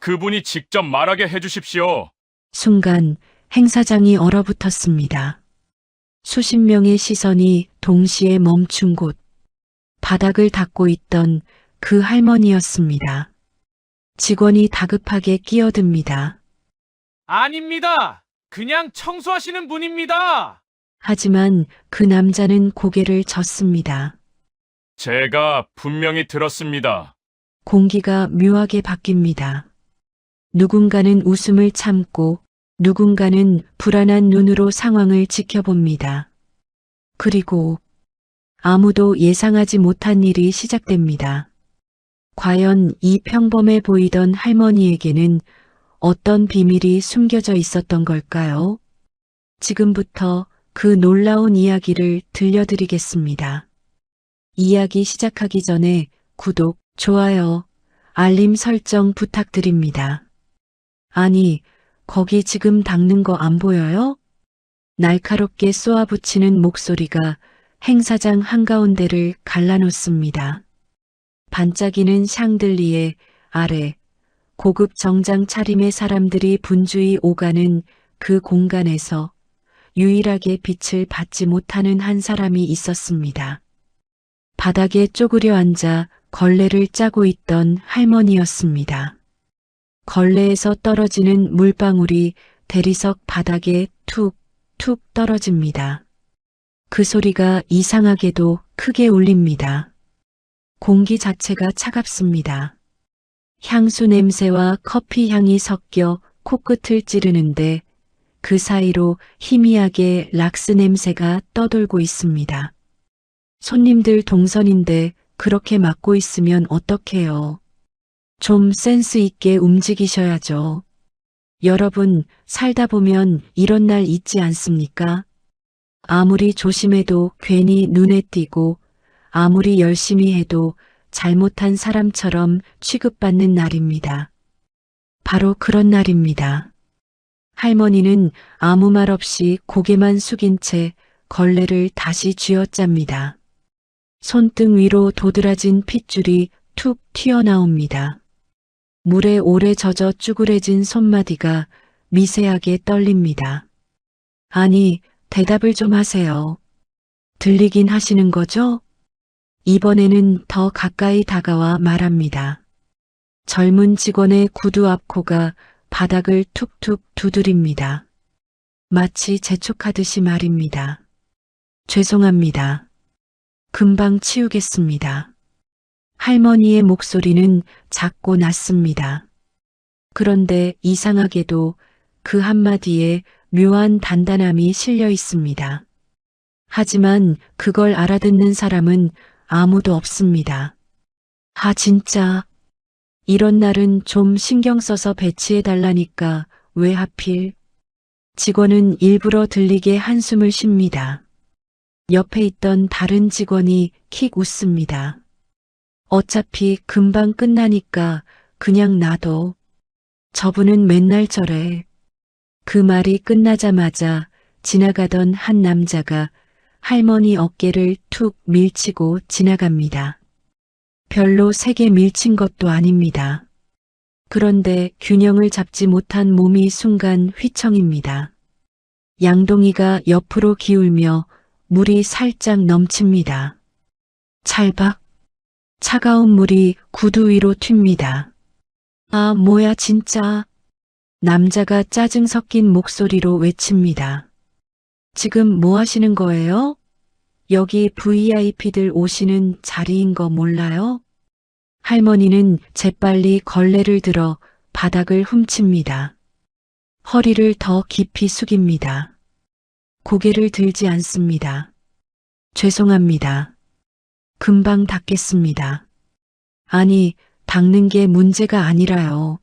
그분이 직접 말하게 해주십시오. 순간 행사장이 얼어붙었습니다. 수십 명의 시선이 동시에 멈춘 곳, 바닥을 닦고 있던 그 할머니였습니다. 직원이 다급하게 끼어듭니다. 아닙니다. 그냥 청소하시는 분입니다. 하지만 그 남자는 고개를 젓습니다. 제가 분명히 들었습니다. 공기가 묘하게 바뀝니다. 누군가는 웃음을 참고 누군가는 불안한 눈으로 상황을 지켜봅니다. 그리고 아무도 예상하지 못한 일이 시작됩니다. 과연 이 평범해 보이던 할머니에게는 어떤 비밀이 숨겨져 있었던 걸까요? 지금부터 그 놀라운 이야기를 들려드리겠습니다. 이야기 시작하기 전에 구독, 좋아요, 알림 설정 부탁드립니다. 아니, 거기 지금 닦는 거 안 보여요? 날카롭게 쏘아붙이는 목소리가 행사장 한가운데를 갈라놓습니다. 반짝이는 샹들리에 아래 고급 정장 차림의 사람들이 분주히 오가는 그 공간에서 유일하게 빛을 받지 못하는 한 사람이 있었습니다. 바닥에 쪼그려 앉아 걸레를 짜고 있던 할머니였습니다. 걸레에서 떨어지는 물방울이 대리석 바닥에 툭툭 떨어집니다. 그 소리가 이상하게도 크게 울립니다. 공기 자체가 차갑습니다. 향수 냄새와 커피 향이 섞여 코끝을 찌르는데 그 사이로 희미하게 락스 냄새가 떠돌고 있습니다. 손님들 동선인데 그렇게 맡고 있으면 어떡해요. 좀 센스 있게 움직이셔야죠. 여러분, 살다 보면 이런 날 있지 않습니까? 아무리 조심해도 괜히 눈에 띄고 아무리 열심히 해도 잘못한 사람처럼 취급받는 날입니다. 바로 그런 날입니다. 할머니는 아무 말 없이 고개만 숙인 채 걸레를 다시 쥐어짭니다. 손등 위로 도드라진 핏줄이 툭 튀어나옵니다. 물에 오래 젖어 쭈그레진 손마디가 미세하게 떨립니다. 아니, 대답을 좀 하세요. 들리긴 하시는 거죠? 이번에는 더 가까이 다가와 말합니다. 젊은 직원의 구두 앞코가 바닥을 툭툭 두드립니다. 마치 재촉하듯이 말입니다. 죄송합니다. 금방 치우겠습니다. 할머니의 목소리는 작고 낮습니다. 그런데 이상하게도 그 한마디에 묘한 단단함이 실려 있습니다. 하지만 그걸 알아듣는 사람은 아무도 없습니다. 아, 진짜. 이런 날은 좀 신경 써서 배치해 달라니까 왜 하필? 직원은 일부러 들리게 한숨을 쉽니다. 옆에 있던 다른 직원이 킥 웃습니다. 어차피 금방 끝나니까 그냥 놔둬. 저분은 맨날 저래. 그 말이 끝나자마자 지나가던 한 남자가 할머니 어깨를 툭 밀치고 지나갑니다. 별로 세게 밀친 것도 아닙니다. 그런데 균형을 잡지 못한 몸이 순간 휘청입니다. 양동이가 옆으로 기울며 물이 살짝 넘칩니다. 찰박. 차가운 물이 구두 위로 튑니다. 아, 뭐야 진짜. 남자가 짜증 섞인 목소리로 외칩니다. 지금 뭐 하시는 거예요? 여기 VIP들 오시는 자리인 거 몰라요? 할머니는 재빨리 걸레를 들어 바닥을 훔칩니다. 허리를 더 깊이 숙입니다. 고개를 들지 않습니다. 죄송합니다. 금방 닦겠습니다. 아니, 닦는 게 문제가 아니라요.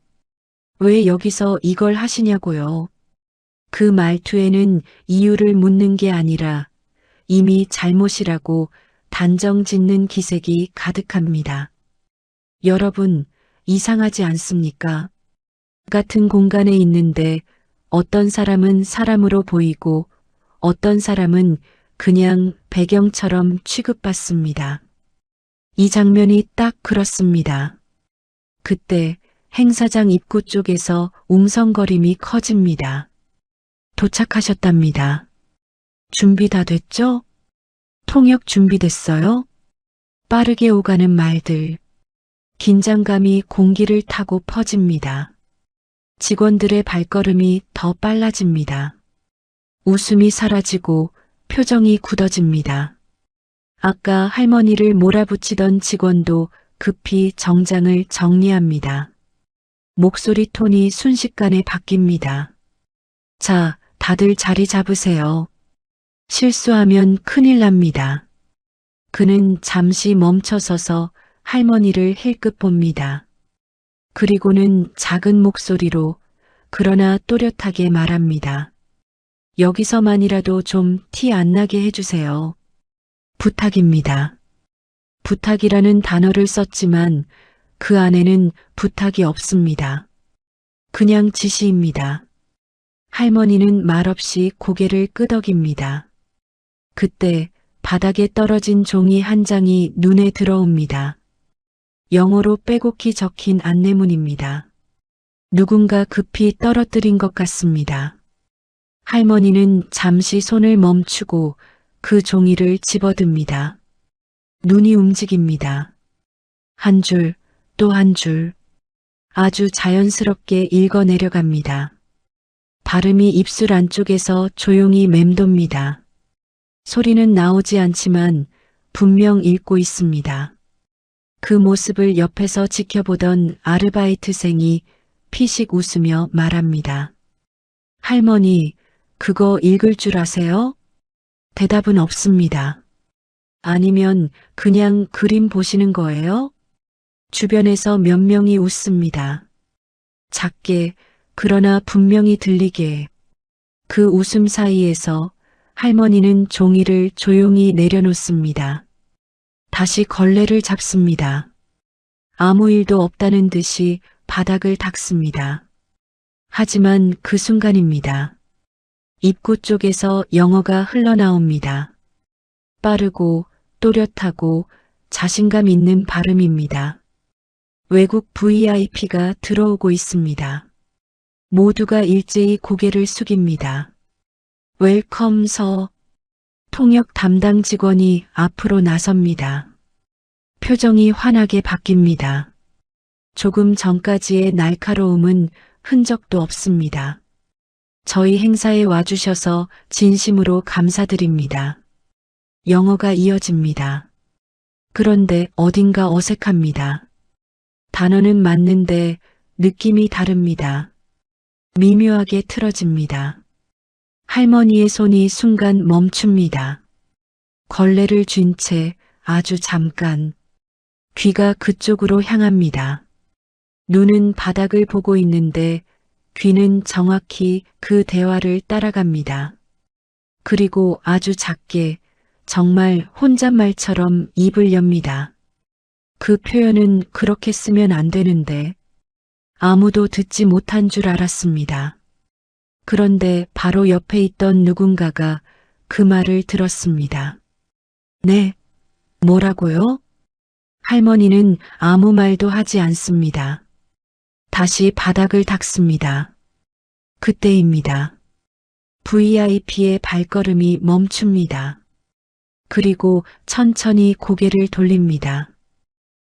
왜 여기서 이걸 하시냐고요. 그 말투에는 이유를 묻는 게 아니라 이미 잘못이라고 단정 짓는 기색이 가득합니다. 여러분, 이상하지 않습니까? 같은 공간에 있는데 어떤 사람은 사람으로 보이고 어떤 사람은 그냥 배경처럼 취급받습니다. 이 장면이 딱 그렇습니다. 그때 행사장 입구 쪽에서 웅성거림이 커집니다. 도착하셨답니다. 준비 다 됐죠? 통역 준비됐어요? 빠르게 오가는 말들. 긴장감이 공기를 타고 퍼집니다. 직원들의 발걸음이 더 빨라집니다. 웃음이 사라지고 표정이 굳어집니다. 아까 할머니를 몰아붙이던 직원도 급히 정장을 정리합니다. 목소리 톤이 순식간에 바뀝니다. 자, 다들 자리 잡으세요. 실수하면 큰일 납니다. 그는 잠시 멈춰서서 할머니를 힐끗 봅니다. 그리고는 작은 목소리로 그러나 또렷하게 말합니다. 여기서만이라도 좀 티 안 나게 해주세요. 부탁입니다. 부탁이라는 단어를 썼지만 그 안에는 부탁이 없습니다. 그냥 지시입니다. 할머니는 말없이 고개를 끄덕입니다. 그때 바닥에 떨어진 종이 한 장이 눈에 들어옵니다. 영어로 빼곡히 적힌 안내문입니다. 누군가 급히 떨어뜨린 것 같습니다. 할머니는 잠시 손을 멈추고 그 종이를 집어듭니다. 눈이 움직입니다. 한 줄, 또 한 줄. 아주 자연스럽게 읽어 내려갑니다. 발음이 입술 안쪽에서 조용히 맴돕니다. 소리는 나오지 않지만 분명 읽고 있습니다. 그 모습을 옆에서 지켜보던 아르바이트생이 피식 웃으며 말합니다. 할머니, 그거 읽을 줄 아세요? 대답은 없습니다. 아니면 그냥 그림 보시는 거예요? 주변에서 몇 명이 웃습니다. 작게, 그러나 분명히 들리게. 그 웃음 사이에서 할머니는 종이를 조용히 내려놓습니다. 다시 걸레를 잡습니다. 아무 일도 없다는 듯이 바닥을 닦습니다. 하지만 그 순간입니다. 입구 쪽에서 영어가 흘러나옵니다. 빠르고 또렷하고 자신감 있는 발음입니다. 외국 VIP가 들어오고 있습니다. 모두가 일제히 고개를 숙입니다. 웰컴 서. 통역 담당 직원이 앞으로 나섭니다. 표정이 환하게 바뀝니다. 조금 전까지의 날카로움은 흔적도 없습니다. 저희 행사에 와주셔서 진심으로 감사드립니다. 영어가 이어집니다. 그런데 어딘가 어색합니다. 단어는 맞는데 느낌이 다릅니다. 미묘하게 틀어집니다. 할머니의 손이 순간 멈춥니다. 걸레를 쥔 채 아주 잠깐 귀가 그쪽으로 향합니다. 눈은 바닥을 보고 있는데 귀는 정확히 그 대화를 따라갑니다. 그리고 아주 작게 정말 혼잣말처럼 입을 엽니다. 그 표현은 그렇게 쓰면 안 되는데 아무도 듣지 못한 줄 알았습니다. 그런데 바로 옆에 있던 누군가가 그 말을 들었습니다. 네, 뭐라고요? 할머니는 아무 말도 하지 않습니다. 다시 바닥을 닦습니다. 그때입니다. VIP의 발걸음이 멈춥니다. 그리고 천천히 고개를 돌립니다.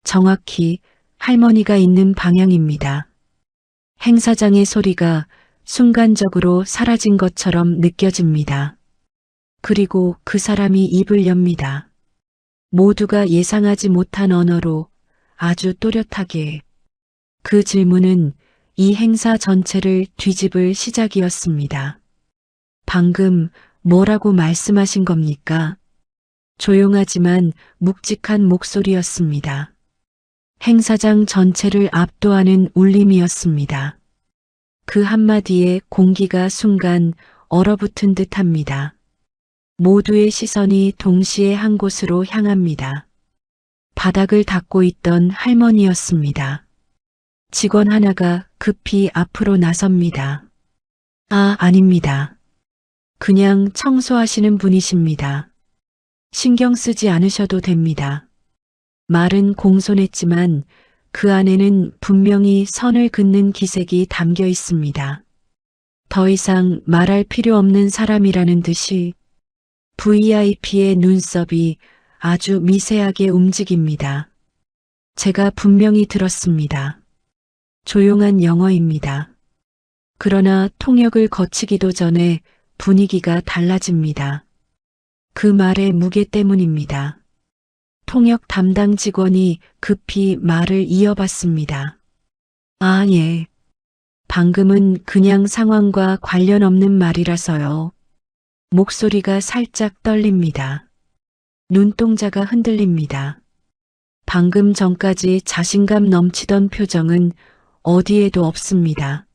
정확히 할머니가 있는 방향입니다. 행사장의 소리가 순간적으로 사라진 것처럼 느껴집니다. 그리고 그 사람이 입을 엽니다. 모두가 예상하지 못한 언어로 아주 또렷하게. 그 질문은 이 행사 전체를 뒤집을 시작이었습니다. 방금 뭐라고 말씀하신 겁니까? 조용하지만 묵직한 목소리였습니다. 행사장 전체를 압도하는 울림이었습니다. 그 한마디에 공기가 순간 얼어붙은 듯합니다. 모두의 시선이 동시에 한 곳으로 향합니다. 바닥을 닦고 있던 할머니였습니다. 직원 하나가 급히 앞으로 나섭니다. 아, 아닙니다. 그냥 청소하시는 분이십니다. 신경 쓰지 않으셔도 됩니다. 말은 공손했지만 그 안에는 분명히 선을 긋는 기색이 담겨 있습니다. 더 이상 말할 필요 없는 사람이라는 듯이 VIP의 눈썹이 아주 미세하게 움직입니다. 제가 분명히 들었습니다. 조용한 영어입니다. 그러나 통역을 거치기도 전에 분위기가 달라집니다. 그 말의 무게 때문입니다. 통역 담당 직원이 급히 말을 이어봤습니다. 아, 예. 방금은 그냥 상황과 관련 없는 말이라서요. 목소리가 살짝 떨립니다. 눈동자가 흔들립니다. 방금 전까지 자신감 넘치던 표정은 어디에도 없습니다.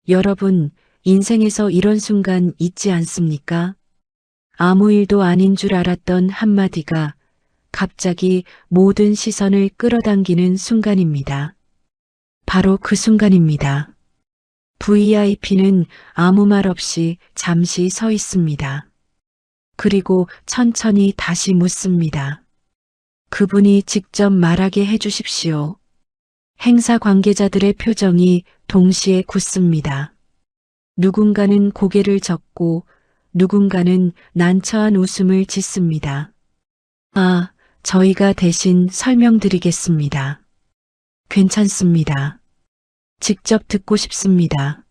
여러분, 인생에서 이런 순간 있지 않습니까? 아무 일도 아닌 줄 알았던 한마디가 갑자기 모든 시선을 끌어당기는 순간입니다. 바로 그 순간입니다. VIP는 아무 말 없이 잠시 서 있습니다. 그리고 천천히 다시 묻습니다. 그분이 직접 말하게 해주십시오. 행사 관계자들의 표정이 동시에 굳습니다. 누군가는 고개를 젓고 누군가는 난처한 웃음을 짓습니다. 아, 저희가 대신 설명드리겠습니다. 괜찮습니다. 직접 듣고 싶습니다.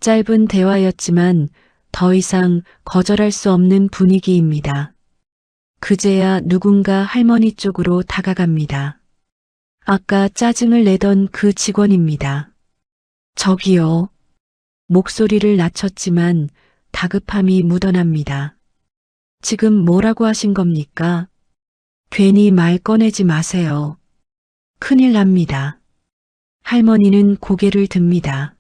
짧은 대화였지만 더 이상 거절할 수 없는 분위기입니다. 그제야 누군가 할머니 쪽으로 다가갑니다. 아까 짜증을 내던 그 직원입니다. 저기요. 목소리를 낮췄지만 다급함이 묻어납니다. 지금 뭐라고 하신 겁니까? 괜히 말 꺼내지 마세요. 큰일 납니다. 할머니는 고개를 듭니다.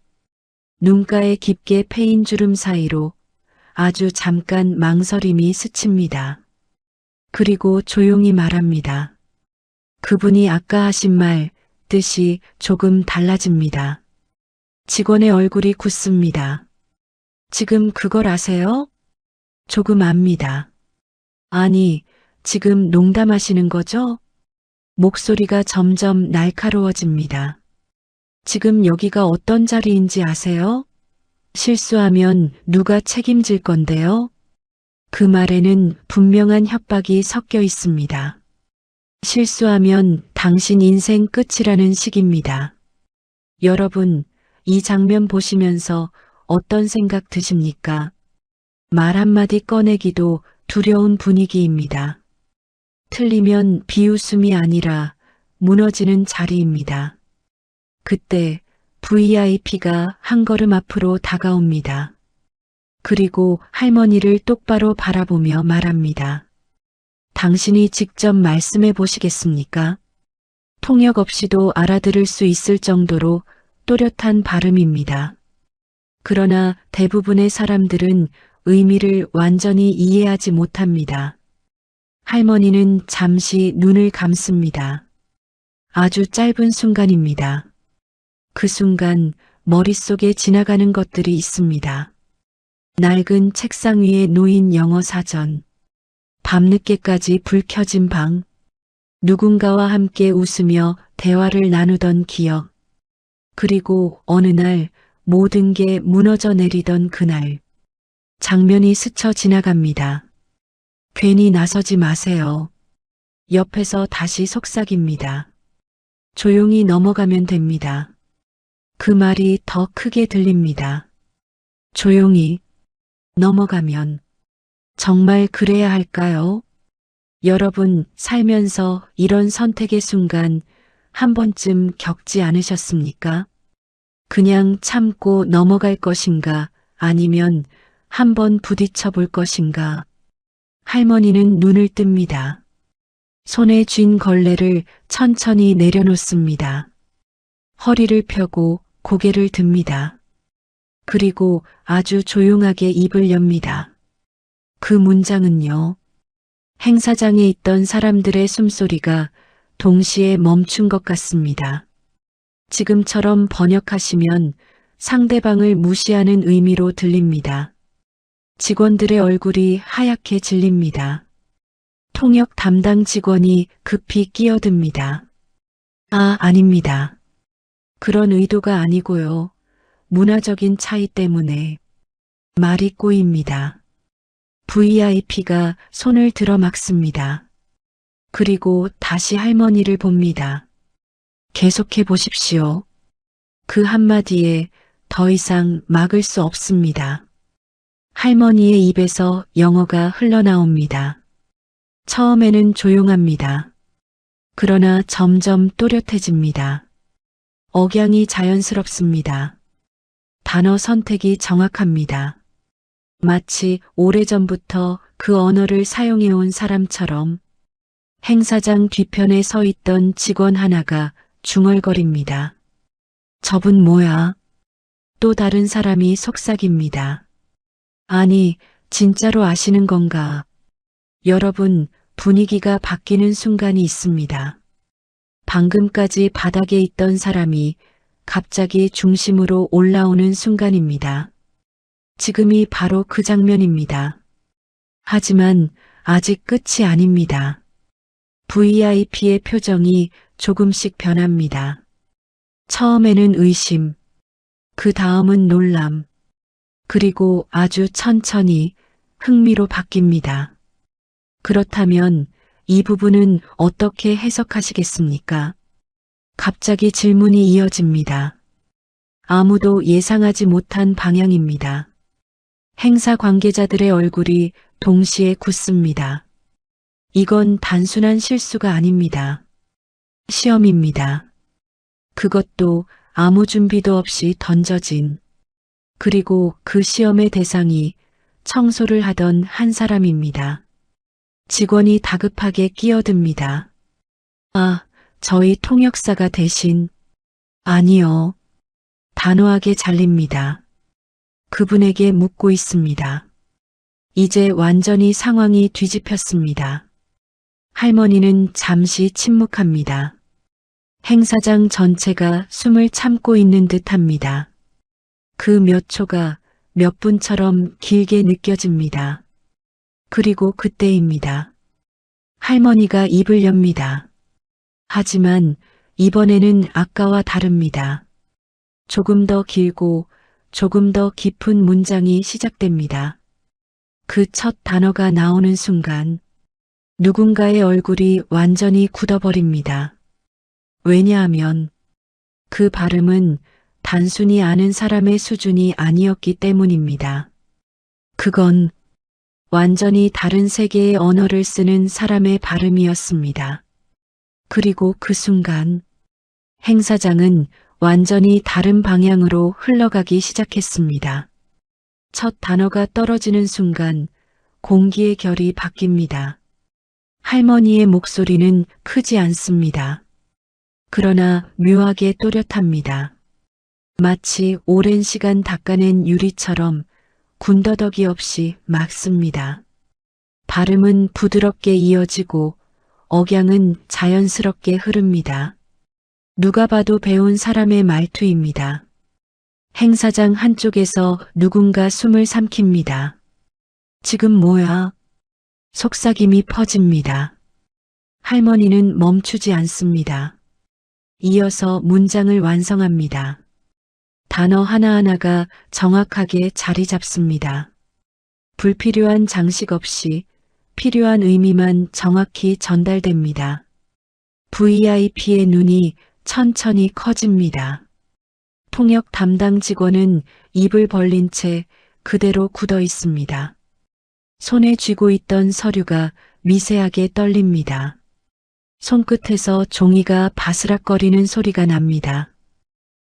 눈가에 깊게 패인 주름 사이로 아주 잠깐 망설임이 스칩니다. 그리고 조용히 말합니다. 그분이 아까 하신 말 뜻이 조금 달라집니다. 직원의 얼굴이 굳습니다. 지금 그걸 아세요? 조금 압니다. 아니, 지금 농담하시는 거죠? 목소리가 점점 날카로워집니다. 지금 여기가 어떤 자리인지 아세요? 실수하면 누가 책임질 건데요? 그 말에는 분명한 협박이 섞여 있습니다. 실수하면 당신 인생 끝이라는 식입니다. 여러분, 이 장면 보시면서 어떤 생각 드십니까? 말 한마디 꺼내기도 두려운 분위기입니다. 틀리면 비웃음이 아니라 무너지는 자리입니다. 그때 VIP가 한 걸음 앞으로 다가옵니다. 그리고 할머니를 똑바로 바라보며 말합니다. 당신이 직접 말씀해 보시겠습니까? 통역 없이도 알아들을 수 있을 정도로 또렷한 발음입니다. 그러나 대부분의 사람들은 의미를 완전히 이해하지 못합니다. 할머니는 잠시 눈을 감습니다. 아주 짧은 순간입니다. 그 순간 머릿속에 지나가는 것들이 있습니다. 낡은 책상 위에 놓인 영어 사전, 밤늦게까지 불 켜진 방, 누군가와 함께 웃으며 대화를 나누던 기억, 그리고 어느 날 모든 게 무너져 내리던 그날, 장면이 스쳐 지나갑니다. 괜히 나서지 마세요. 옆에서 다시 속삭입니다. 조용히 넘어가면 됩니다. 그 말이 더 크게 들립니다. 조용히 넘어가면 정말 그래야 할까요? 여러분 살면서 이런 선택의 순간 한 번쯤 겪지 않으셨습니까? 그냥 참고 넘어갈 것인가 아니면 한번 부딪혀 볼 것인가? 할머니는 눈을 뜹니다. 손에 쥔 걸레를 천천히 내려놓습니다. 허리를 펴고 고개를 듭니다. 그리고 아주 조용하게 입을 엽니다. 그 문장은요. 행사장에 있던 사람들의 숨소리가 동시에 멈춘 것 같습니다. 지금처럼 번역하시면 상대방을 무시하는 의미로 들립니다. 직원들의 얼굴이 하얗게 질립니다. 통역 담당 직원이 급히 끼어듭니다. 아닙니다. 그런 의도가 아니고요. 문화적인 차이 때문에 말이 꼬입니다. VIP가 손을 들어 막습니다. 그리고 다시 할머니를 봅니다. 계속해 보십시오. 그 한마디에 더 이상 막을 수 없습니다. 할머니의 입에서 영어가 흘러나옵니다. 처음에는 조용합니다. 그러나 점점 또렷해집니다. 억양이 자연스럽습니다. 단어 선택이 정확합니다. 마치 오래전부터 그 언어를 사용해온 사람처럼 행사장 뒤편에 서 있던 직원 하나가 중얼거립니다. 저분 뭐야? 또 다른 사람이 속삭입니다. 아니, 진짜로 아시는 건가? 여러분, 분위기가 바뀌는 순간이 있습니다. 방금까지 바닥에 있던 사람이 갑자기 중심으로 올라오는 순간입니다. 지금이 바로 그 장면입니다. 하지만 아직 끝이 아닙니다. VIP의 표정이 조금씩 변합니다. 처음에는 의심, 그 다음은 놀람, 그리고 아주 천천히 흥미로 바뀝니다. 그렇다면 이 부분은 어떻게 해석하시겠습니까? 갑자기 질문이 이어집니다. 아무도 예상하지 못한 방향입니다. 행사 관계자들의 얼굴이 동시에 굳습니다. 이건 단순한 실수가 아닙니다. 시험입니다. 그것도 아무 준비도 없이 던져진, 그리고 그 시험의 대상이 청소를 하던 한 사람입니다. 직원이 다급하게 끼어듭니다. 저희 통역사가 대신, 아니요. 단호하게 잘립니다. 그분에게 묻고 있습니다. 이제 완전히 상황이 뒤집혔습니다. 할머니는 잠시 침묵합니다. 행사장 전체가 숨을 참고 있는 듯합니다. 그 몇 초가 몇 분처럼 길게 느껴집니다. 그리고 그때입니다. 할머니가 입을 엽니다. 하지만 이번에는 아까와 다릅니다. 조금 더 길고 조금 더 깊은 문장이 시작됩니다. 그 첫 단어가 나오는 순간 누군가의 얼굴이 완전히 굳어버립니다. 왜냐하면 그 발음은 단순히 아는 사람의 수준이 아니었기 때문입니다. 그건 완전히 다른 세계의 언어를 쓰는 사람의 발음이었습니다. 그리고 그 순간 행사장은 완전히 다른 방향으로 흘러가기 시작했습니다. 첫 단어가 떨어지는 순간 공기의 결이 바뀝니다. 할머니의 목소리는 크지 않습니다. 그러나 묘하게 또렷합니다. 마치 오랜 시간 닦아낸 유리처럼 군더더기 없이 막습니다. 발음은 부드럽게 이어지고 억양은 자연스럽게 흐릅니다. 누가 봐도 배운 사람의 말투입니다. 행사장 한쪽에서 누군가 숨을 삼킵니다. 지금 뭐야? 속삭임이 퍼집니다. 할머니는 멈추지 않습니다. 이어서 문장을 완성합니다. 단어 하나하나가 정확하게 자리 잡습니다. 불필요한 장식 없이 필요한 의미만 정확히 전달됩니다. VIP의 눈이 천천히 커집니다. 통역 담당 직원은 입을 벌린 채 그대로 굳어 있습니다. 손에 쥐고 있던 서류가 미세하게 떨립니다. 손끝에서 종이가 바스락거리는 소리가 납니다.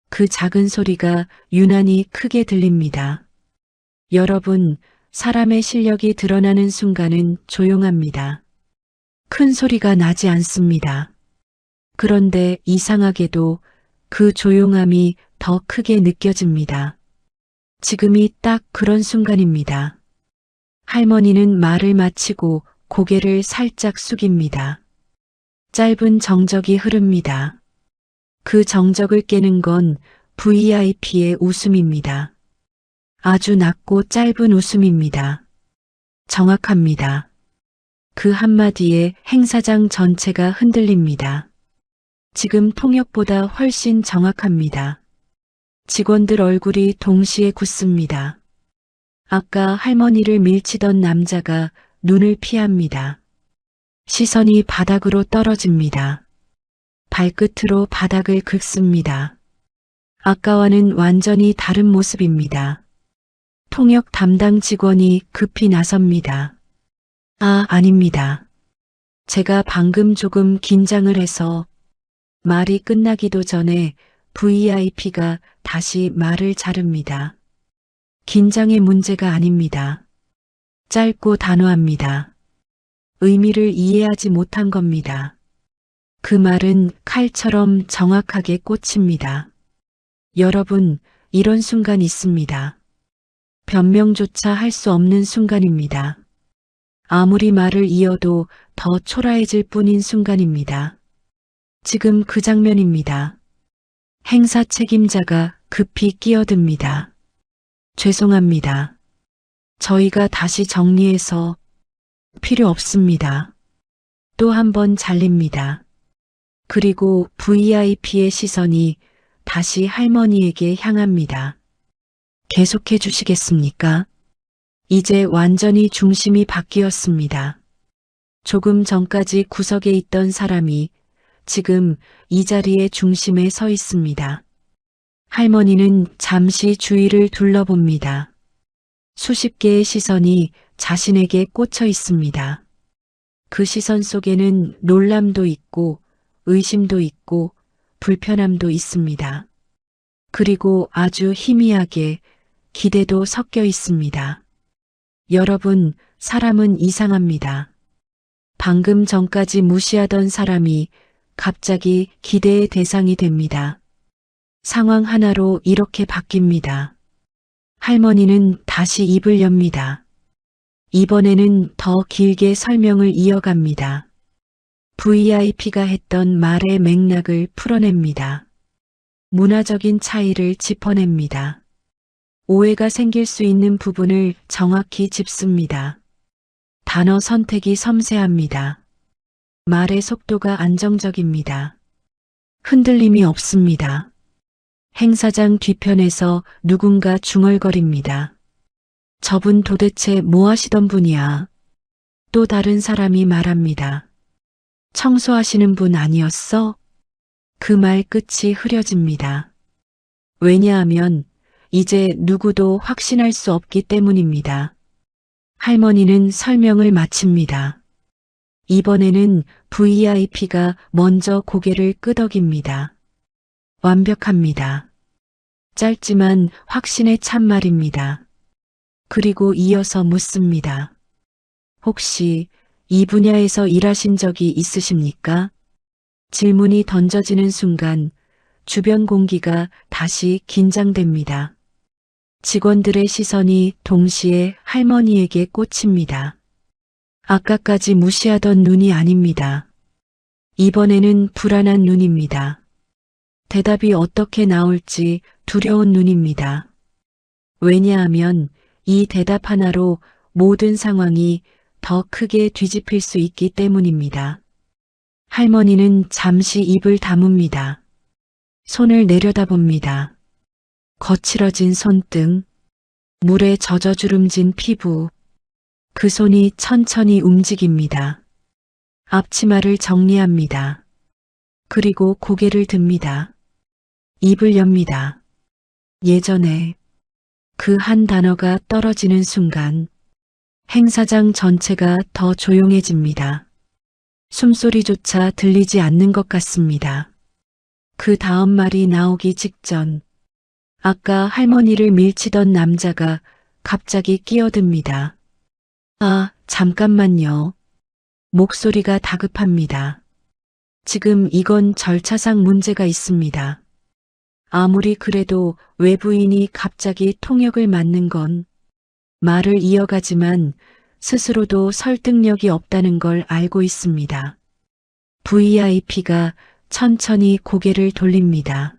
그 작은 소리가 유난히 크게 들립니다. 여러분, 사람의 실력이 드러나는 순간은 조용합니다. 큰 소리가 나지 않습니다. 그런데 이상하게도 그 조용함이 더 크게 느껴집니다. 지금이 딱 그런 순간입니다. 할머니는 말을 마치고 고개를 살짝 숙입니다. 짧은 정적이 흐릅니다. 그 정적을 깨는 건 VIP의 웃음입니다. 아주 낮고 짧은 웃음입니다. 정확합니다. 그 한마디에 행사장 전체가 흔들립니다. 지금 통역보다 훨씬 정확합니다. 직원들 얼굴이 동시에 굳습니다. 아까 할머니를 밀치던 남자가 눈을 피합니다. 시선이 바닥으로 떨어집니다. 발끝으로 바닥을 긁습니다. 아까와는 완전히 다른 모습입니다. 통역 담당 직원이 급히 나섭니다. 아닙니다. 제가 방금 조금 긴장을 해서. 말이 끝나기도 전에 VIP가 다시 말을 자릅니다. 긴장의 문제가 아닙니다. 짧고 단호합니다. 의미를 이해하지 못한 겁니다. 그 말은 칼처럼 정확하게 꽂힙니다. 여러분, 이런 순간 있습니다. 변명조차 할 수 없는 순간입니다. 아무리 말을 이어도 더 초라해질 뿐인 순간입니다. 지금 그 장면입니다. 행사 책임자가 급히 끼어듭니다. 죄송합니다. 저희가 다시 정리해서. 필요 없습니다. 또 한 번 잘립니다. 그리고 VIP의 시선이 다시 할머니에게 향합니다. 계속해 주시겠습니까? 이제 완전히 중심이 바뀌었습니다. 조금 전까지 구석에 있던 사람이 지금 이 자리의 중심에 서 있습니다. 할머니는 잠시 주위를 둘러봅니다. 수십 개의 시선이 자신에게 꽂혀 있습니다. 그 시선 속에는 놀람도 있고 의심도 있고 불편함도 있습니다. 그리고 아주 희미하게 기대도 섞여 있습니다. 여러분, 사람은 이상합니다. 방금 전까지 무시하던 사람이 갑자기 기대의 대상이 됩니다. 상황 하나로 이렇게 바뀝니다. 할머니는 다시 입을 엽니다. 이번에는 더 길게 설명을 이어갑니다. VIP가 했던 말의 맥락을 풀어냅니다. 문화적인 차이를 짚어냅니다. 오해가 생길 수 있는 부분을 정확히 짚습니다. 단어 선택이 섬세합니다. 말의 속도가 안정적입니다. 흔들림이 없습니다. 행사장 뒤편에서 누군가 중얼거립니다. 저분 도대체 뭐 하시던 분이야? 또 다른 사람이 말합니다. 청소하시는 분 아니었어? 그 말 끝이 흐려집니다. 왜냐하면 이제 누구도 확신할 수 없기 때문입니다. 할머니는 설명을 마칩니다. 이번에는 VIP가 먼저 고개를 끄덕입니다. 완벽합니다. 짧지만 확신의 참말입니다. 그리고 이어서 묻습니다. 혹시 이 분야에서 일하신 적이 있으십니까? 질문이 던져지는 순간 주변 공기가 다시 긴장됩니다. 직원들의 시선이 동시에 할머니에게 꽂힙니다. 아까까지 무시하던 눈이 아닙니다. 이번에는 불안한 눈입니다. 대답이 어떻게 나올지 두려운 눈입니다. 왜냐하면 이 대답 하나로 모든 상황이 더 크게 뒤집힐 수 있기 때문입니다. 할머니는 잠시 입을 다뭅니다. 손을 내려다봅니다. 거칠어진 손등, 물에 젖어 주름진 피부, 그 손이 천천히 움직입니다. 앞치마를 정리합니다. 그리고 고개를 듭니다. 입을 엽니다. 예전에 그 한 단어가 떨어지는 순간 행사장 전체가 더 조용해집니다. 숨소리조차 들리지 않는 것 같습니다. 그 다음 말이 나오기 직전 아까 할머니를 밀치던 남자가 갑자기 끼어듭니다. 잠깐만요. 목소리가 다급합니다. 지금 이건 절차상 문제가 있습니다. 아무리 그래도 외부인이 갑자기 통역을 맡는 건 말을 이어가지만 스스로도 설득력이 없다는 걸 알고 있습니다. VIP가 천천히 고개를 돌립니다.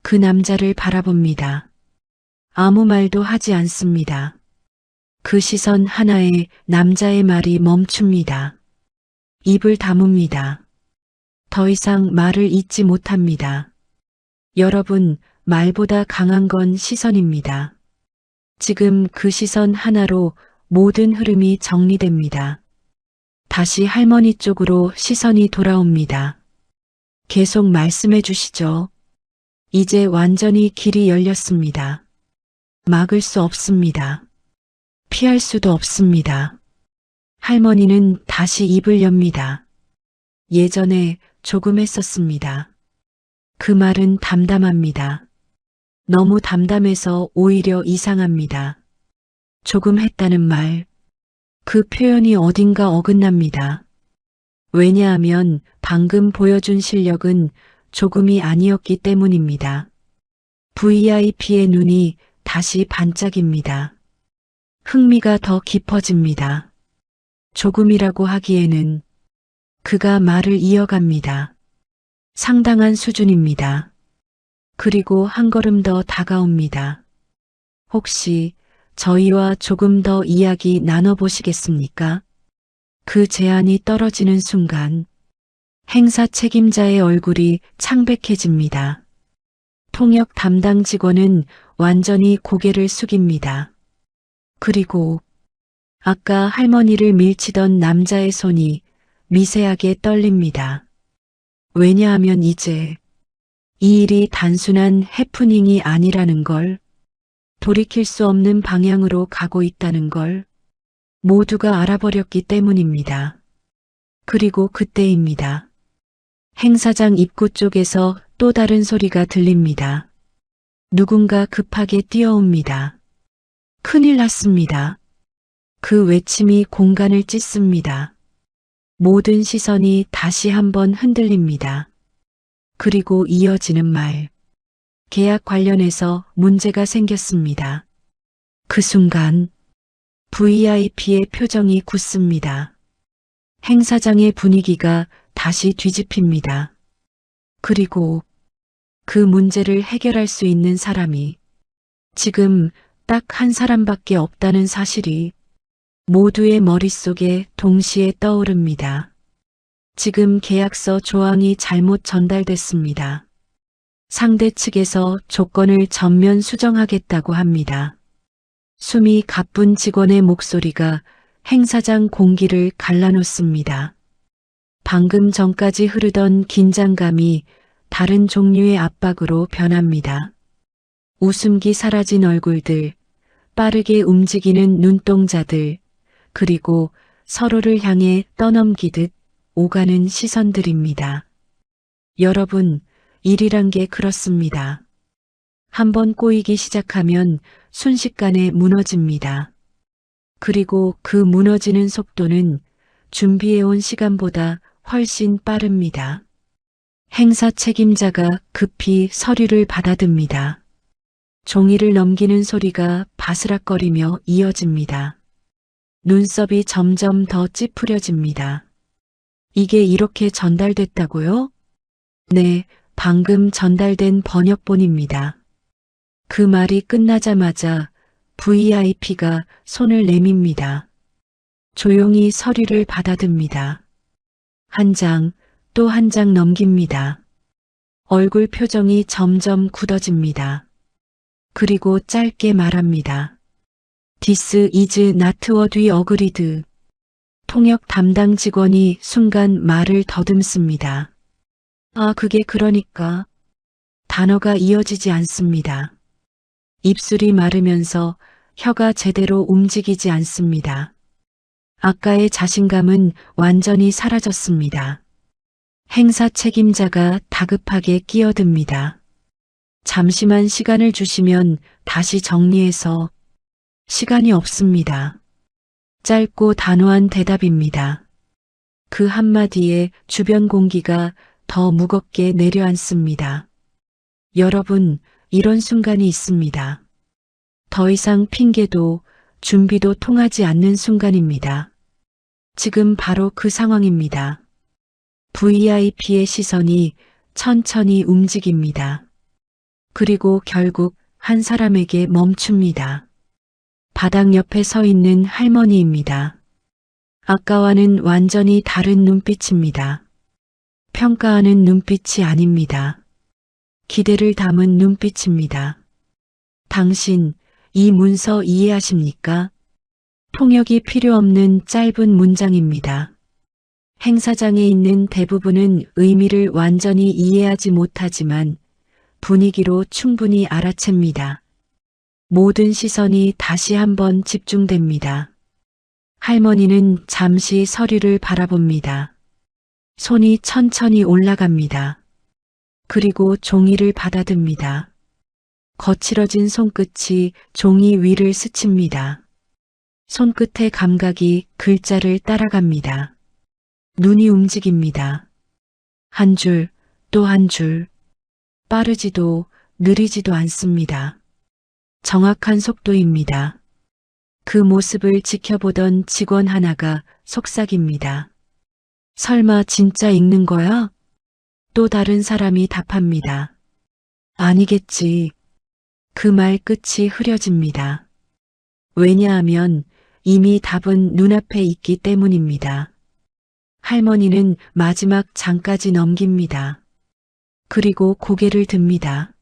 그 남자를 바라봅니다. 아무 말도 하지 않습니다. 그 시선 하나에 남자의 말이 멈춥니다. 입을 다뭅니다. 더 이상 말을 잇지 못합니다. 여러분, 말보다 강한 건 시선입니다. 지금 그 시선 하나로 모든 흐름이 정리됩니다. 다시 할머니 쪽으로 시선이 돌아옵니다. 계속 말씀해 주시죠. 이제 완전히 길이 열렸습니다. 막을 수 없습니다. 피할 수도 없습니다. 할머니는 다시 입을 엽니다. 예전에 조금 했었습니다. 그 말은 담담합니다. 너무 담담해서 오히려 이상합니다. 조금 했다는 말, 그 표현이 어딘가 어긋납니다. 왜냐하면 방금 보여준 실력은 조금이 아니었기 때문입니다. VIP의 눈이 다시 반짝입니다. 흥미가 더 깊어집니다. 조금이라고 하기에는 그가 말을 이어갑니다. 상당한 수준입니다. 그리고 한 걸음 더 다가옵니다. 혹시 저희와 조금 더 이야기 나눠보시겠습니까? 그 제안이 떨어지는 순간 행사 책임자의 얼굴이 창백해집니다. 통역 담당 직원은 완전히 고개를 숙입니다. 그리고 아까 할머니를 밀치던 남자의 손이 미세하게 떨립니다. 왜냐하면 이제 이 일이 단순한 해프닝이 아니라는 걸, 돌이킬 수 없는 방향으로 가고 있다는 걸 모두가 알아버렸기 때문입니다. 그리고 그때입니다. 행사장 입구 쪽에서 또 다른 소리가 들립니다. 누군가 급하게 뛰어옵니다. 큰일 났습니다. 그 외침이 공간을 찢습니다. 모든 시선이 다시 한번 흔들립니다. 그리고 이어지는 말. 계약 관련해서 문제가 생겼습니다. 그 순간 VIP의 표정이 굳습니다. 행사장의 분위기가 다시 뒤집힙니다. 그리고 그 문제를 해결할 수 있는 사람이 지금 딱 한 사람밖에 없다는 사실이 모두의 머릿속에 동시에 떠오릅니다. 지금 계약서 조항이 잘못 전달됐습니다. 상대 측에서 조건을 전면 수정하겠다고 합니다. 숨이 가쁜 직원의 목소리가 행사장 공기를 갈라놓습니다. 방금 전까지 흐르던 긴장감이 다른 종류의 압박으로 변합니다. 웃음기 사라진 얼굴들, 빠르게 움직이는 눈동자들, 그리고 서로를 향해 떠넘기듯 오가는 시선들입니다. 여러분, 일이란 게 그렇습니다. 한번 꼬이기 시작하면 순식간에 무너집니다. 그리고 그 무너지는 속도는 준비해온 시간보다 훨씬 빠릅니다. 행사 책임자가 급히 서류를 받아듭니다. 종이를 넘기는 소리가 바스락거리며 이어집니다. 눈썹이 점점 더 찌푸려집니다. 이게 이렇게 전달됐다고요? 네, 방금 전달된 번역본입니다. 그 말이 끝나자마자 VIP가 손을 내밉니다. 조용히 서류를 받아듭니다. 한 장, 또 한 장 넘깁니다. 얼굴 표정이 점점 굳어집니다. 그리고 짧게 말합니다. This is not what we agreed. 통역 담당 직원이 순간 말을 더듬습니다. 아, 그게 그러니까. 단어가 이어지지 않습니다. 입술이 마르면서 혀가 제대로 움직이지 않습니다. 아까의 자신감은 완전히 사라졌습니다. 행사 책임자가 다급하게 끼어듭니다. 잠시만 시간을 주시면 다시 정리해서. 시간이 없습니다. 짧고 단호한 대답입니다. 그 한마디에 주변 공기가 더 무겁게 내려앉습니다. 여러분, 이런 순간이 있습니다. 더 이상 핑계도 준비도 통하지 않는 순간입니다. 지금 바로 그 상황입니다. VIP의 시선이 천천히 움직입니다. 그리고 결국 한 사람에게 멈춥니다. 바닥 옆에 서 있는 할머니입니다. 아까와는 완전히 다른 눈빛입니다. 평가하는 눈빛이 아닙니다. 기대를 담은 눈빛입니다. 당신, 이 문서 이해하십니까? 통역이 필요 없는 짧은 문장입니다. 행사장에 있는 대부분은 의미를 완전히 이해하지 못하지만 분위기로 충분히 알아챕니다. 모든 시선이 다시 한번 집중됩니다. 할머니는 잠시 서류를 바라봅니다. 손이 천천히 올라갑니다. 그리고 종이를 받아듭니다. 거칠어진 손끝이 종이 위를 스칩니다. 손끝의 감각이 글자를 따라갑니다. 눈이 움직입니다. 한 줄, 또 한 줄. 빠르지도 느리지도 않습니다. 정확한 속도입니다. 그 모습을 지켜보던 직원 하나가 속삭입니다. 설마 진짜 읽는 거야? 또 다른 사람이 답합니다. 아니겠지. 그 말 끝이 흐려집니다. 왜냐하면 이미 답은 눈앞에 있기 때문입니다. 할머니는 마지막 장까지 넘깁니다. 그리고 고개를 듭니다.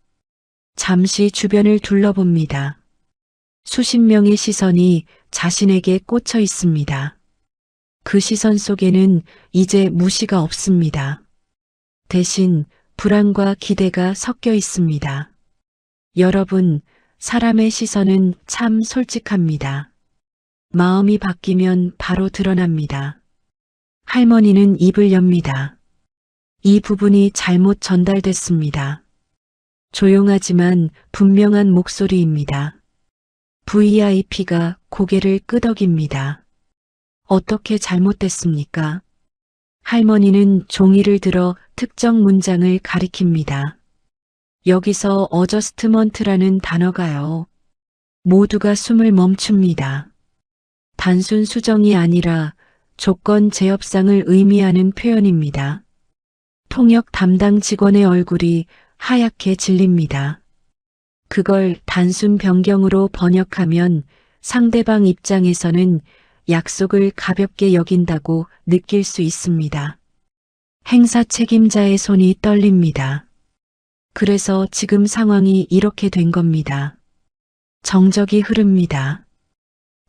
잠시 주변을 둘러봅니다. 수십 명의 시선이 자신에게 꽂혀 있습니다. 그 시선 속에는 이제 무시가 없습니다. 대신 불안과 기대가 섞여 있습니다. 여러분, 사람의 시선은 참 솔직합니다. 마음이 바뀌면 바로 드러납니다. 할머니는 입을 엽니다. 이 부분이 잘못 전달됐습니다. 조용하지만 분명한 목소리입니다. VIP가 고개를 끄덕입니다. 어떻게 잘못됐습니까? 할머니는 종이를 들어 특정 문장을 가리킵니다. 여기서 어저스트먼트라는 단어가요. 모두가 숨을 멈춥니다. 단순 수정이 아니라 조건 재협상을 의미하는 표현입니다. 통역 담당 직원의 얼굴이 하얗게 질립니다. 그걸 단순 변경으로 번역하면 상대방 입장에서는 약속을 가볍게 여긴다고 느낄 수 있습니다. 행사 책임자의 손이 떨립니다. 그래서 지금 상황이 이렇게 된 겁니다. 정적이 흐릅니다.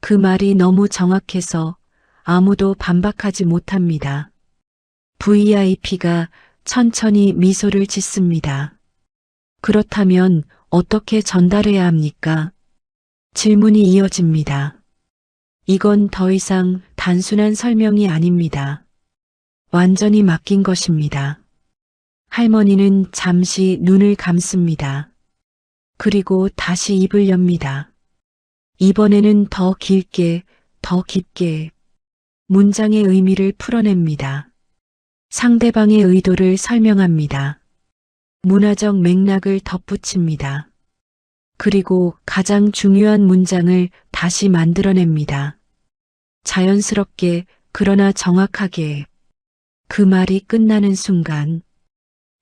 그 말이 너무 정확해서 아무도 반박하지 못합니다. VIP가 천천히 미소를 짓습니다. 그렇다면 어떻게 전달해야 합니까? 질문이 이어집니다. 이건 더 이상 단순한 설명이 아닙니다. 완전히 맡긴 것입니다. 할머니는 잠시 눈을 감습니다. 그리고 다시 입을 엽니다. 이번에는 더 길게, 더 깊게 문장의 의미를 풀어냅니다. 상대방의 의도를 설명합니다. 문화적 맥락을 덧붙입니다. 그리고 가장 중요한 문장을 다시 만들어냅니다. 자연스럽게 그러나 정확하게. 그 말이 끝나는 순간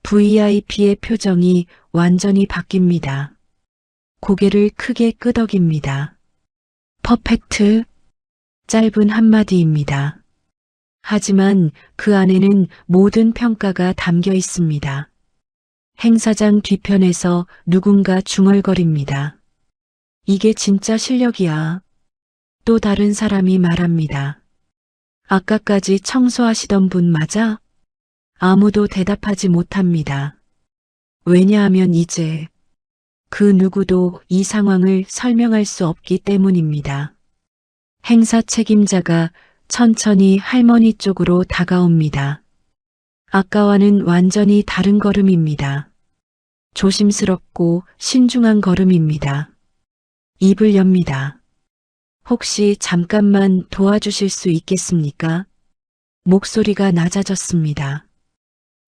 VIP의 표정이 완전히 바뀝니다. 고개를 크게 끄덕입니다. 퍼펙트. 짧은 한마디입니다. 하지만 그 안에는 모든 평가가 담겨 있습니다. 행사장 뒤편에서 누군가 중얼거립니다. 이게 진짜 실력이야. 또 다른 사람이 말합니다. 아까까지 청소하시던 분 맞아? 아무도 대답하지 못합니다. 왜냐하면 이제 그 누구도 이 상황을 설명할 수 없기 때문입니다. 행사 책임자가 천천히 할머니 쪽으로 다가옵니다. 아까와는 완전히 다른 걸음입니다. 조심스럽고 신중한 걸음입니다. 입을 엽니다. 혹시 잠깐만 도와주실 수 있겠습니까? 목소리가 낮아졌습니다.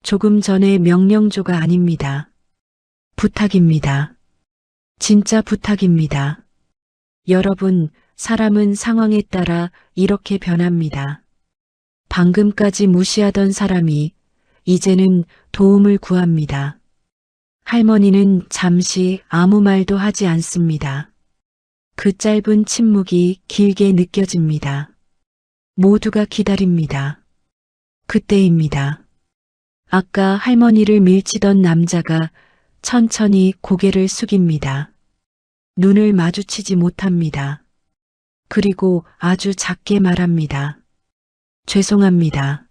조금 전의 명령조가 아닙니다. 부탁입니다. 진짜 부탁입니다. 여러분, 사람은 상황에 따라 이렇게 변합니다. 방금까지 무시하던 사람이 이제는 도움을 구합니다. 할머니는 잠시 아무 말도 하지 않습니다. 그 짧은 침묵이 길게 느껴집니다. 모두가 기다립니다. 그때입니다. 아까 할머니를 밀치던 남자가 천천히 고개를 숙입니다. 눈을 마주치지 못합니다. 그리고 아주 작게 말합니다. 죄송합니다.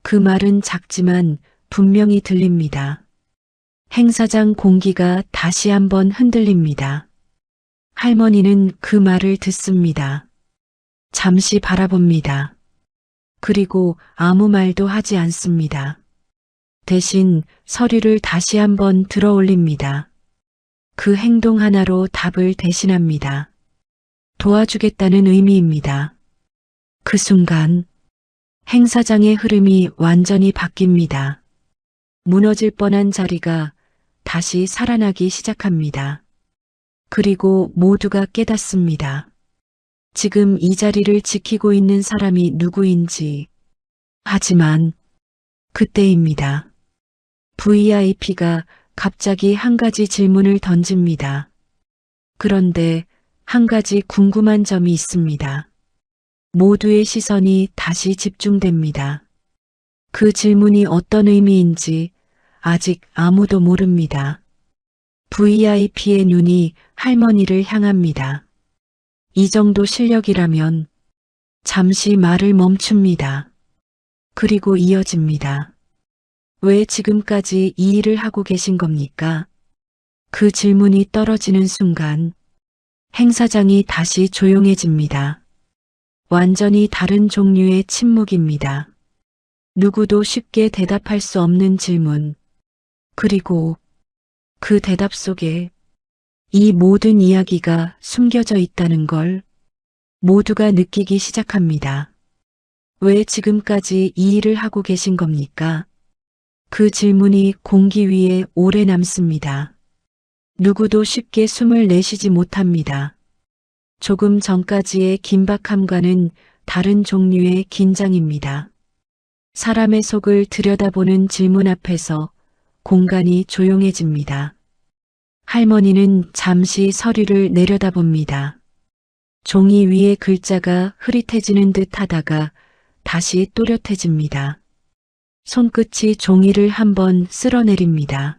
그 말은 작지만 분명히 들립니다. 행사장 공기가 다시 한번 흔들립니다. 할머니는 그 말을 듣습니다. 잠시 바라봅니다. 그리고 아무 말도 하지 않습니다. 대신 서류를 다시 한번 들어 올립니다. 그 행동 하나로 답을 대신합니다. 도와주겠다는 의미입니다. 그 순간 행사장의 흐름이 완전히 바뀝니다. 무너질 뻔한 자리가 다시 살아나기 시작합니다. 그리고 모두가 깨닫습니다. 지금 이 자리를 지키고 있는 사람이 누구인지. 하지만 그때입니다. VIP가 갑자기 한 가지 질문을 던집니다. 그런데 한 가지 궁금한 점이 있습니다. 모두의 시선이 다시 집중됩니다. 그 질문이 어떤 의미인지 아직 아무도 모릅니다. VIP의 눈이 할머니를 향합니다. 이 정도 실력이라면 잠시 말을 멈춥니다. 그리고 이어집니다. 왜 지금까지 이 일을 하고 계신 겁니까? 그 질문이 떨어지는 순간 행사장이 다시 조용해집니다. 완전히 다른 종류의 침묵입니다. 누구도 쉽게 대답할 수 없는 질문. 그리고 그 대답 속에 이 모든 이야기가 숨겨져 있다는 걸 모두가 느끼기 시작합니다. 왜 지금까지 이 일을 하고 계신 겁니까? 그 질문이 공기 위에 오래 남습니다. 누구도 쉽게 숨을 내쉬지 못합니다. 조금 전까지의 긴박함과는 다른 종류의 긴장입니다. 사람의 속을 들여다보는 질문 앞에서 공간이 조용해집니다. 할머니는 잠시 서류를 내려다봅니다. 종이 위에 글자가 흐릿해지는 듯 하다가 다시 또렷해집니다. 손끝이 종이를 한번 쓸어내립니다.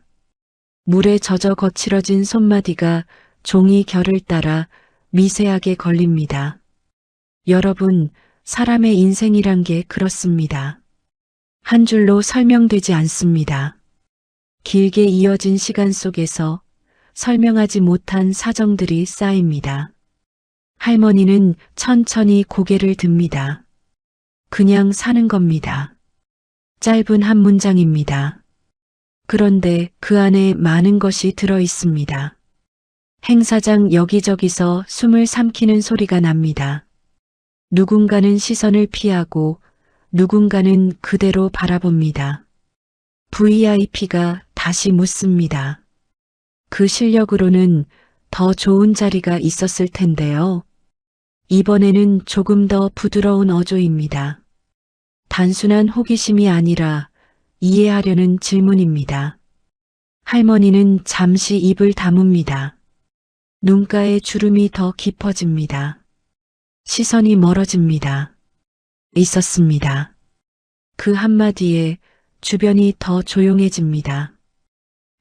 물에 젖어 거칠어진 손마디가 종이 결을 따라 미세하게 걸립니다. 여러분, 사람의 인생이란 게 그렇습니다. 한 줄로 설명되지 않습니다. 길게 이어진 시간 속에서 설명하지 못한 사정들이 쌓입니다. 할머니는 천천히 고개를 듭니다. 그냥 사는 겁니다. 짧은 한 문장입니다. 그런데 그 안에 많은 것이 들어 있습니다. 행사장 여기저기서 숨을 삼키는 소리가 납니다. 누군가는 시선을 피하고 누군가는 그대로 바라봅니다. VIP가 다시 묻습니다. 그 실력으로는 더 좋은 자리가 있었을 텐데요. 이번에는 조금 더 부드러운 어조입니다. 단순한 호기심이 아니라 이해하려는 질문입니다. 할머니는 잠시 입을 다뭅니다. 눈가에 주름이 더 깊어집니다. 시선이 멀어집니다. 있었습니다. 그 한마디에 주변이 더 조용해집니다.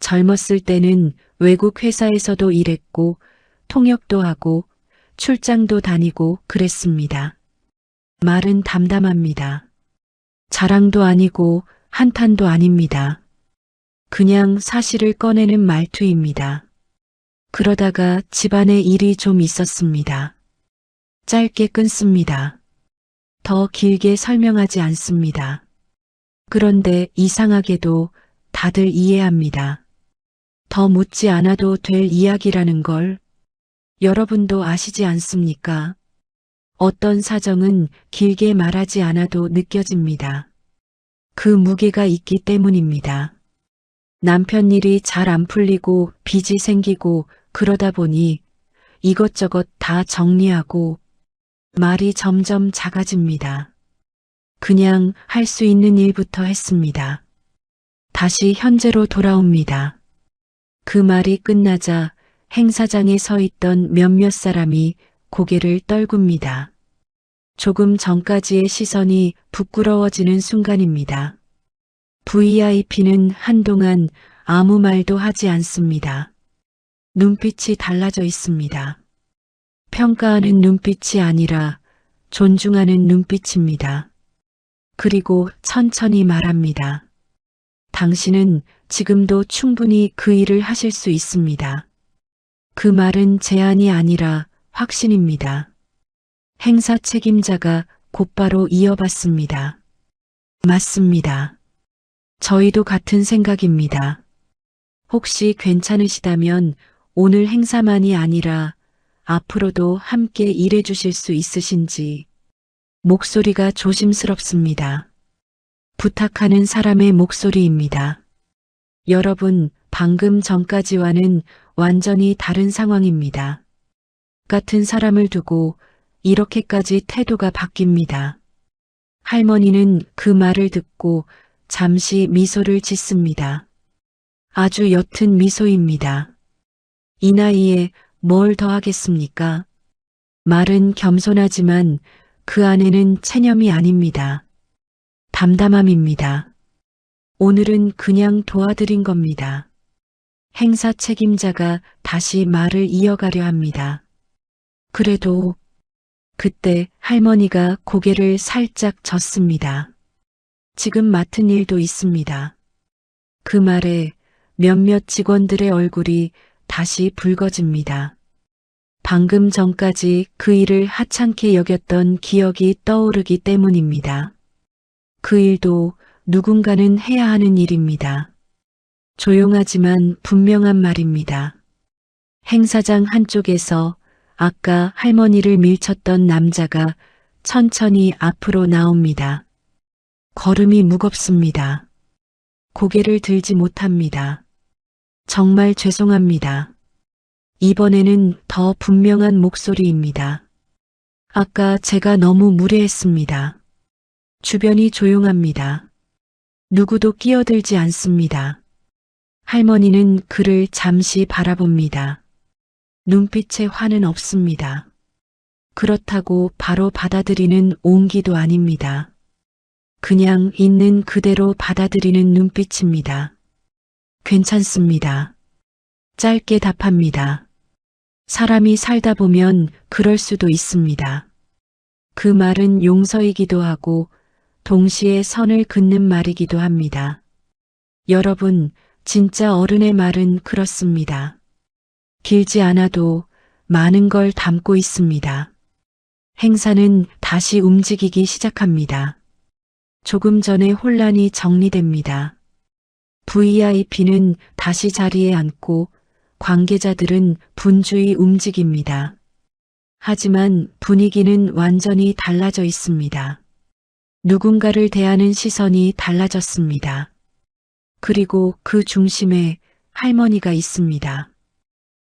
젊었을 때는 외국 회사에서도 일했고 통역도 하고 출장도 다니고 그랬습니다. 말은 담담합니다. 자랑도 아니고 한탄도 아닙니다. 그냥 사실을 꺼내는 말투입니다. 그러다가 집안에 일이 좀 있었습니다. 짧게 끊습니다. 더 길게 설명하지 않습니다. 그런데 이상하게도 다들 이해합니다. 더 묻지 않아도 될 이야기라는 걸 여러분도 아시지 않습니까? 어떤 사정은 길게 말하지 않아도 느껴집니다. 그 무게가 있기 때문입니다. 남편 일이 잘 안 풀리고 빚이 생기고 그러다 보니 이것저것 다 정리하고 말이 점점 작아집니다. 그냥 할 수 있는 일부터 했습니다. 다시 현재로 돌아옵니다. 그 말이 끝나자 행사장에 서 있던 몇몇 사람이 고개를 떨굽니다. 조금 전까지의 시선이 부끄러워지는 순간입니다. VIP는 한동안 아무 말도 하지 않습니다. 눈빛이 달라져 있습니다. 평가하는 눈빛이 아니라 존중하는 눈빛입니다. 그리고 천천히 말합니다. 당신은 지금도 충분히 그 일을 하실 수 있습니다. 그 말은 제안이 아니라 확신입니다. 행사 책임자가 곧바로 이어받습니다. 맞습니다. 저희도 같은 생각입니다. 혹시 괜찮으시다면 오늘 행사만이 아니라 앞으로도 함께 일해 주실 수 있으신지. 목소리가 조심스럽습니다. 부탁하는 사람의 목소리입니다. 여러분, 방금 전까지와는 완전히 다른 상황입니다. 같은 사람을 두고 이렇게까지 태도가 바뀝니다. 할머니는 그 말을 듣고 잠시 미소를 짓습니다. 아주 옅은 미소입니다. 이 나이에 뭘 더 하겠습니까? 말은 겸손하지만 그 안에는 체념이 아닙니다. 담담함입니다. 오늘은 그냥 도와드린 겁니다. 행사 책임자가 다시 말을 이어가려 합니다. 그래도 그때 할머니가 고개를 살짝 젓습니다. 지금 맡은 일도 있습니다. 그 말에 몇몇 직원들의 얼굴이 다시 붉어집니다. 방금 전까지 그 일을 하찮게 여겼던 기억이 떠오르기 때문입니다. 그 일도 누군가는 해야 하는 일입니다. 조용하지만 분명한 말입니다. 행사장 한쪽에서 아까 할머니를 밀쳤던 남자가 천천히 앞으로 나옵니다. 걸음이 무겁습니다. 고개를 들지 못합니다. 정말 죄송합니다. 이번에는 더 분명한 목소리입니다. 아까 제가 너무 무례했습니다. 주변이 조용합니다. 누구도 끼어들지 않습니다. 할머니는 그를 잠시 바라봅니다. 눈빛에 화는 없습니다. 그렇다고 바로 받아들이는 온기도 아닙니다. 그냥 있는 그대로 받아들이는 눈빛입니다. 괜찮습니다. 짧게 답합니다. 사람이 살다 보면 그럴 수도 있습니다. 그 말은 용서이기도 하고 동시에 선을 긋는 말이기도 합니다. 여러분, 진짜 어른의 말은 그렇습니다. 길지 않아도 많은 걸 담고 있습니다. 행사는 다시 움직이기 시작합니다. 조금 전에 혼란이 정리됩니다. VIP는 다시 자리에 앉고 관계자들은 분주히 움직입니다. 하지만 분위기는 완전히 달라져 있습니다. 누군가를 대하는 시선이 달라졌습니다. 그리고 그 중심에 할머니가 있습니다.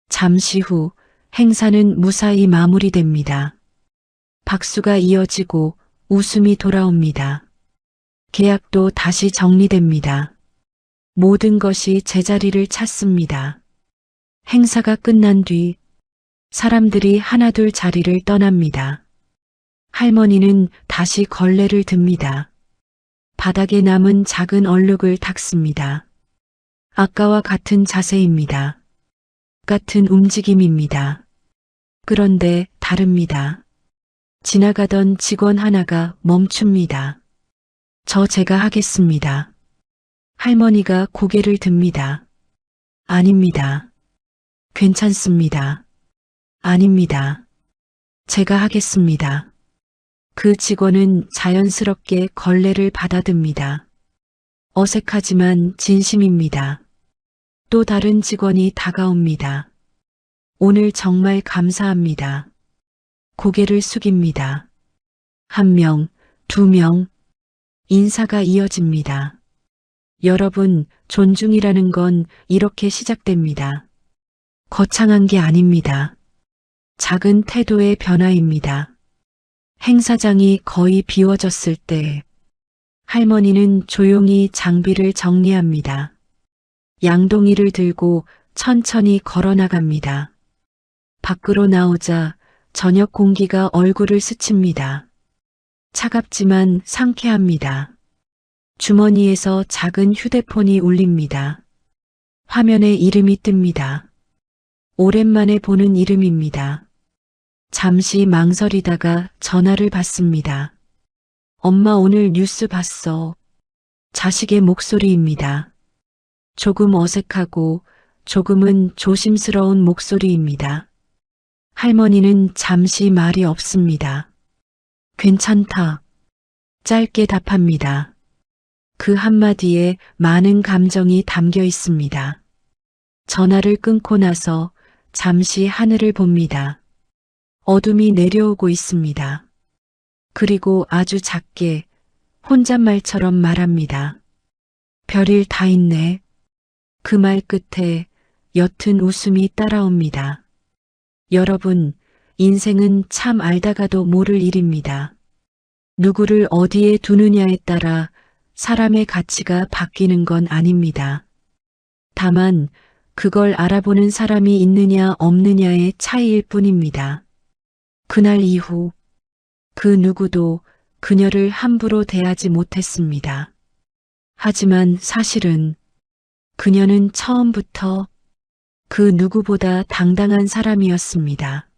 잠시 후 행사는 무사히 마무리됩니다. 박수가 이어지고 웃음이 돌아옵니다. 계약도 다시 정리됩니다. 모든 것이 제자리를 찾습니다. 행사가 끝난 뒤 사람들이 하나둘 자리를 떠납니다. 할머니는 다시 걸레를 듭니다. 바닥에 남은 작은 얼룩을 닦습니다. 아까와 같은 자세입니다. 같은 움직임입니다. 그런데 다릅니다. 지나가던 직원 하나가 멈춥니다. 제가 하겠습니다. 할머니가 고개를 듭니다. 아닙니다. 괜찮습니다. 아닙니다. 제가 하겠습니다. 그 직원은 자연스럽게 걸레를 받아듭니다. 어색하지만 진심입니다. 또 다른 직원이 다가옵니다. 오늘 정말 감사합니다. 고개를 숙입니다. 1명, 2명, 인사가 이어집니다. 여러분, 존중이라는 건 이렇게 시작됩니다. 거창한 게 아닙니다. 작은 태도의 변화입니다. 행사장이 거의 비워졌을 때 할머니는 조용히 장비를 정리합니다. 양동이를 들고 천천히 걸어 나갑니다. 밖으로 나오자 저녁 공기가 얼굴을 스칩니다. 차갑지만 상쾌합니다. 주머니에서 작은 휴대폰이 울립니다. 화면에 이름이 뜹니다. 오랜만에 보는 이름입니다. 잠시 망설이다가 전화를 받습니다. 엄마 오늘 뉴스 봤어. 자식의 목소리입니다. 조금 어색하고 조금은 조심스러운 목소리입니다. 할머니는 잠시 말이 없습니다. 괜찮다. 짧게 답합니다. 그 한마디에 많은 감정이 담겨 있습니다. 전화를 끊고 나서 잠시 하늘을 봅니다. 어둠이 내려오고 있습니다. 그리고 아주 작게 혼잣말처럼 말합니다. 별일 다 있네. 그 말 끝에 옅은 웃음이 따라옵니다. 여러분, 인생은 참 알다가도 모를 일입니다. 누구를 어디에 두느냐에 따라 사람의 가치가 바뀌는 건 아닙니다. 다만 그걸 알아보는 사람이 있느냐 없느냐의 차이일 뿐입니다. 그날 이후 그 누구도 그녀를 함부로 대하지 못했습니다. 하지만 사실은 그녀는 처음부터 그 누구보다 당당한 사람이었습니다.